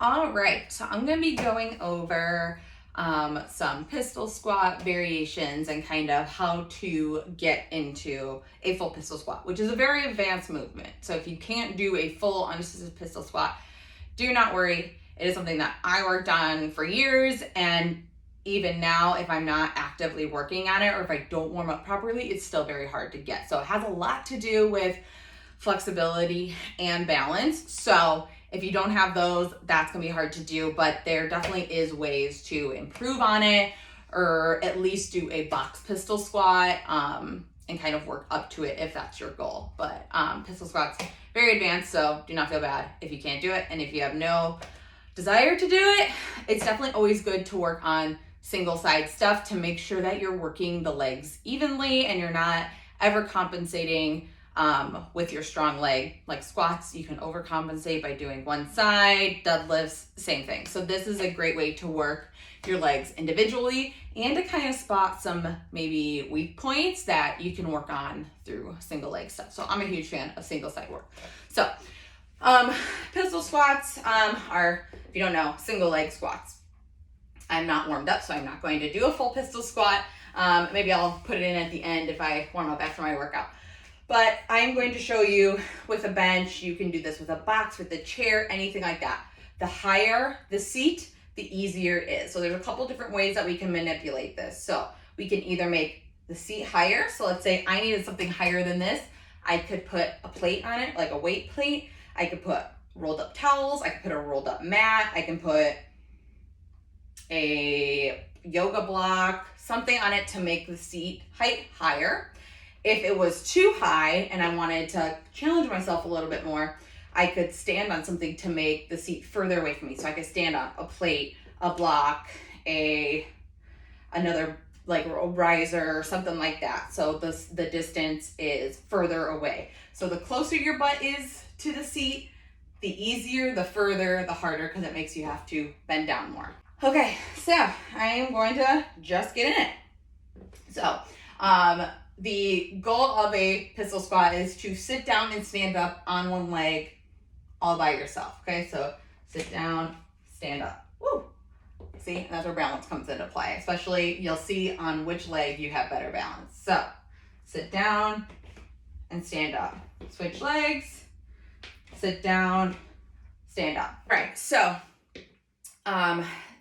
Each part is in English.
All right, so I'm gonna be going over some pistol squat variations and kind of how to get into a full pistol squat, which is a very advanced movement. So if you can't do a full unassisted pistol squat, do not worry. It is something that I worked on for years, and even now, if I'm not actively working on it or if I don't warm up properly, it's still very hard to get. So it has a lot to do with flexibility and balance. So if you don't have those, that's gonna be hard to do, but there definitely is ways to improve on it, or at least do a box pistol squat, and kind of work up to it if that's your goal. But pistol squats, very advanced, so do not feel bad if you can't do it. And if you have no desire to do it, it's definitely always good to work on single side stuff to make sure that you're working the legs evenly and you're not ever compensating with your strong leg. Like squats, you can overcompensate by doing one side. Deadlifts, same thing. So this is a great way to work your legs individually and to kind of spot some maybe weak points that you can work on through single leg stuff. So I'm a huge fan of single side work. So pistol squats are, if you don't know, single leg squats. I'm not warmed up, so I'm not going to do a full pistol squat. Maybe I'll put it in at the end if I warm up after my workout. But I'm going to show you with a bench. You can do this with a box, with a chair, anything like that. The higher the seat, the easier it is. So there's a couple different ways that we can manipulate this. So we can either make the seat higher. So let's say I needed something higher than this. I could put a plate on it, like a weight plate. I could put rolled up towels. I could put a rolled up mat. I can put a yoga block, something on it to make the seat height higher. If it was too high and I wanted to challenge myself a little bit more, I could stand on something to make the seat further away from me. So I could stand on a plate, a block, another like a riser or something like that. So the distance is further away. So the closer your butt is to the seat, the easier, the further, the harder, because it makes you have to bend down more. Okay, so I am going to just get in it. So the goal of a pistol squat is to sit down and stand up on one leg all by yourself. Okay, so sit down, stand up. Woo! See, and that's where balance comes into play. Especially, you'll see on which leg you have better balance. So sit down and stand up. Switch legs, sit down, stand up. All right, so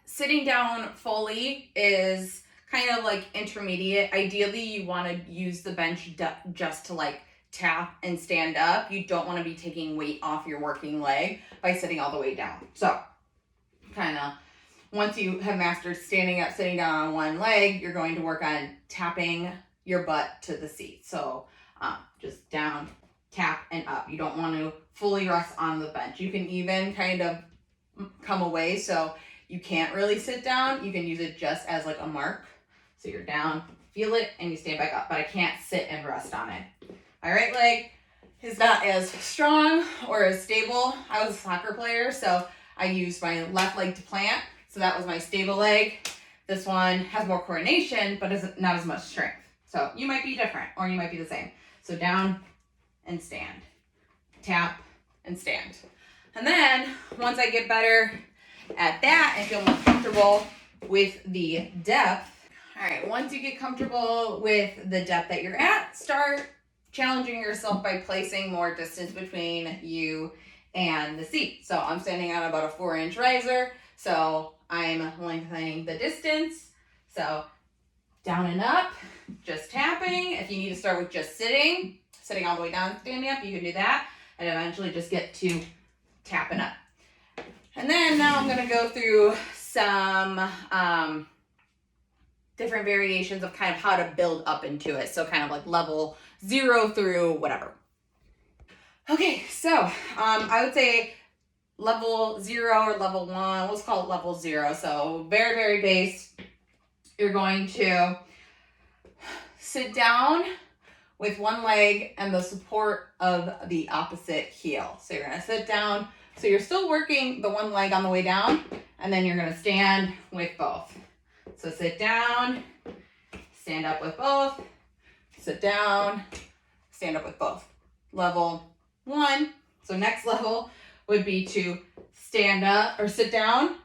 sitting down fully is kind of like intermediate. Ideally, you want to use the bench just to like tap and stand up. You don't want to be taking weight off your working leg by sitting all the way down. So kind of once you have mastered standing up, sitting down on one leg, you're going to work on tapping your butt to the seat. So just down, tap, and up. You don't want to fully rest on the bench. You can even kind of come away so you can't really sit down. You can use it just as like a mark. So you're down, feel it, and you stand back up. But I can't sit and rest on it. My right leg is not as strong or as stable. I was a soccer player, so I used my left leg to plant. So that was my stable leg. This one has more coordination, but is not as much strength. So you might be different, or you might be the same. So down and stand. Tap and stand. And then once I get better at that and feel more comfortable with the depth. All right, once you get comfortable with the depth that you're at, start challenging yourself by placing more distance between you and the seat. So I'm standing on about a 4-inch riser, so I'm lengthening the distance. So down and up, just tapping. If you need to start with just sitting all the way down, standing up, you can do that, and eventually just get to tapping up. And then now I'm going to go through some different variations of kind of how to build up into it. So kind of like level 0 through whatever. Okay, so I would say level 0 or level 1, let's call it level 0. So very, very base. You're going to sit down with one leg and the support of the opposite heel. So you're going to sit down. So you're still working the one leg on the way down, and then you're going to stand with both. So sit down, stand up with both, sit down, stand up with both. Level 1. So next level would be to stand up or sit down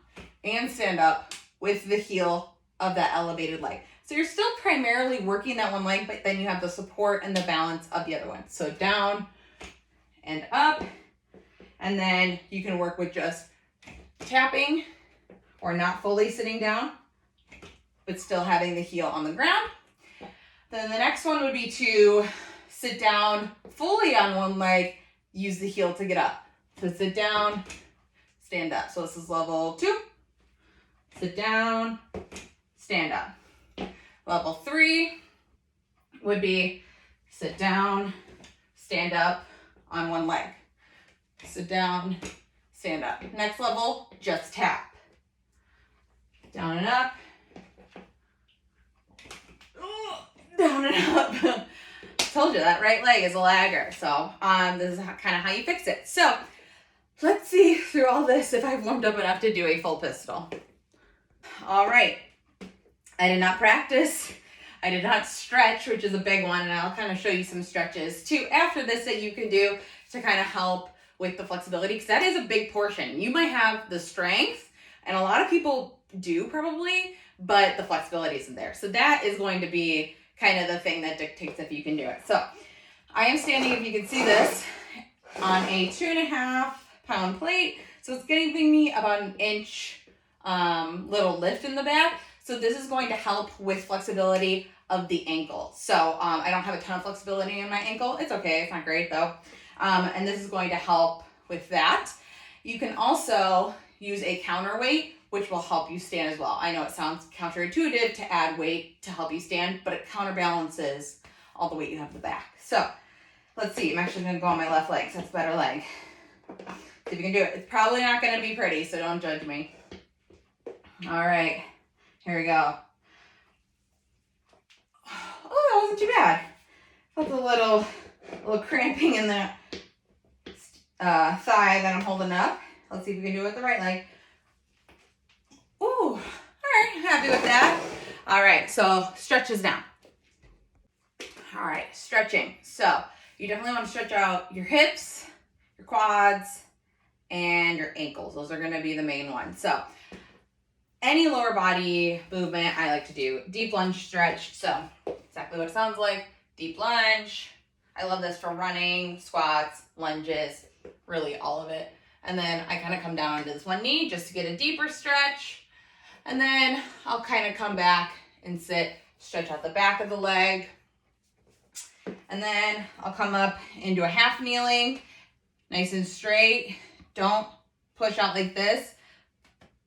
and stand up with the heel of that elevated leg. So you're still primarily working that one leg, but then you have the support and the balance of the other one. So down and up, and then you can work with just tapping or not fully sitting down, but still having the heel on the ground. Then the next one would be to sit down fully on one leg, use the heel to get up. So sit down, stand up. So this is level 2. Sit down, stand up. Level 3 would be sit down, stand up on one leg. Sit down, stand up. Next level, just tap. Down and up. Down and up. Told you that right leg is a lagger. So this is kind of how you fix it. So let's see through all this if I've warmed up enough to do a full pistol. All right. I did not practice. I did not stretch, which is a big one, and I'll kind of show you some stretches too after this that you can do to kind of help with the flexibility, because that is a big portion. You might have the strength, and a lot of people do probably, but the flexibility isn't there. So that is going to be kind of the thing that dictates if you can do it. So I am standing, if you can see this, on a 2.5 pound plate. So it's giving me about an inch little lift in the back. So this is going to help with flexibility of the ankle. So I don't have a ton of flexibility in my ankle. It's okay, it's not great though. And this is going to help with that. You can also use a counterweight, which will help you stand as well. I know it sounds counterintuitive to add weight to help you stand, but it counterbalances all the weight you have in the back. So let's see, I'm actually gonna go on my left leg, so that's a better leg. See if you can do it. It's probably not gonna be pretty, so don't judge me. All right, here we go. Oh, that wasn't too bad. Felt a little cramping in the thigh that I'm holding up. Let's see if we can do it with the right leg. Ooh, all right, happy with that. All right, so stretches now. All right, stretching. So you definitely want to stretch out your hips, your quads, and your ankles. Those are going to be the main ones. So any lower body movement, I like to do deep lunge stretch. So exactly what it sounds like, deep lunge. I love this for running, squats, lunges, really all of it. And then I kind of come down to this one knee just to get a deeper stretch. And then I'll kind of come back and sit, stretch out the back of the leg. And then I'll come up into a half kneeling, nice and straight. Don't push out like this.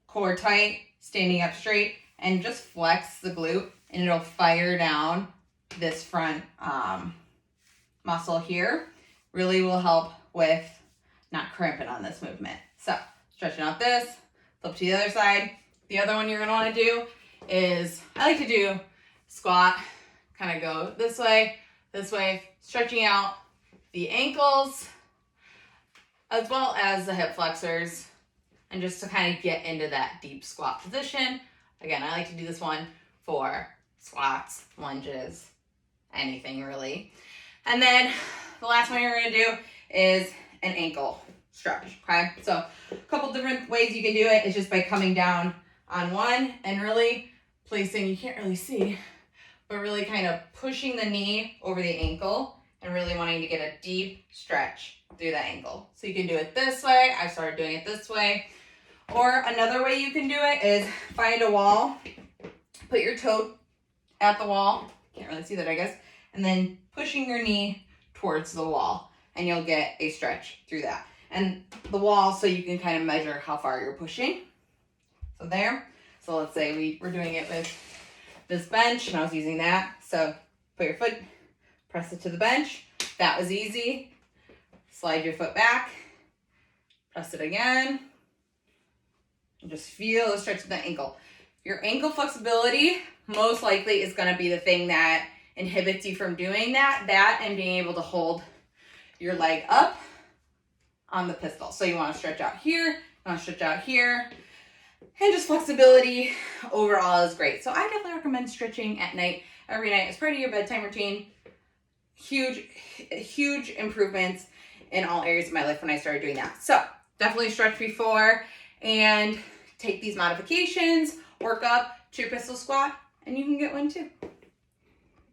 Core tight, standing up straight, and just flex the glute, and it'll fire down this front muscle here. Really will help with not cramping on this movement. So stretching out this, flip to the other side. The other one you're gonna wanna do is, I like to do squat, kind of go this way, stretching out the ankles as well as the hip flexors, and just to kind of get into that deep squat position. Again, I like to do this one for squats, lunges, anything really. And then the last one you're gonna do is an ankle stretch, okay? So a couple different ways you can do it is just by coming down on one and really placing, you can't really see, but really kind of pushing the knee over the ankle and really wanting to get a deep stretch through that ankle. So you can do it this way. I started doing it this way. Or another way you can do it is find a wall, put your toe at the wall, can't really see that I guess, and then pushing your knee towards the wall, and you'll get a stretch through that. And the wall, so you can kind of measure how far you're pushing. So there. So let's say we're doing it with this bench, and I was using that. So put your foot, press it to the bench. That was easy. Slide your foot back, press it again, and just feel the stretch of the ankle. Your ankle flexibility most likely is going to be the thing that inhibits you from doing that and being able to hold your leg up on the pistol. So you want to stretch out here, you want to stretch out here, and just flexibility overall is great. So I definitely recommend stretching at night, every night as part of your bedtime routine. Huge improvements in all areas of my life when I started doing that. So definitely stretch before and take these modifications, work up to your pistol squat, and you can get one too.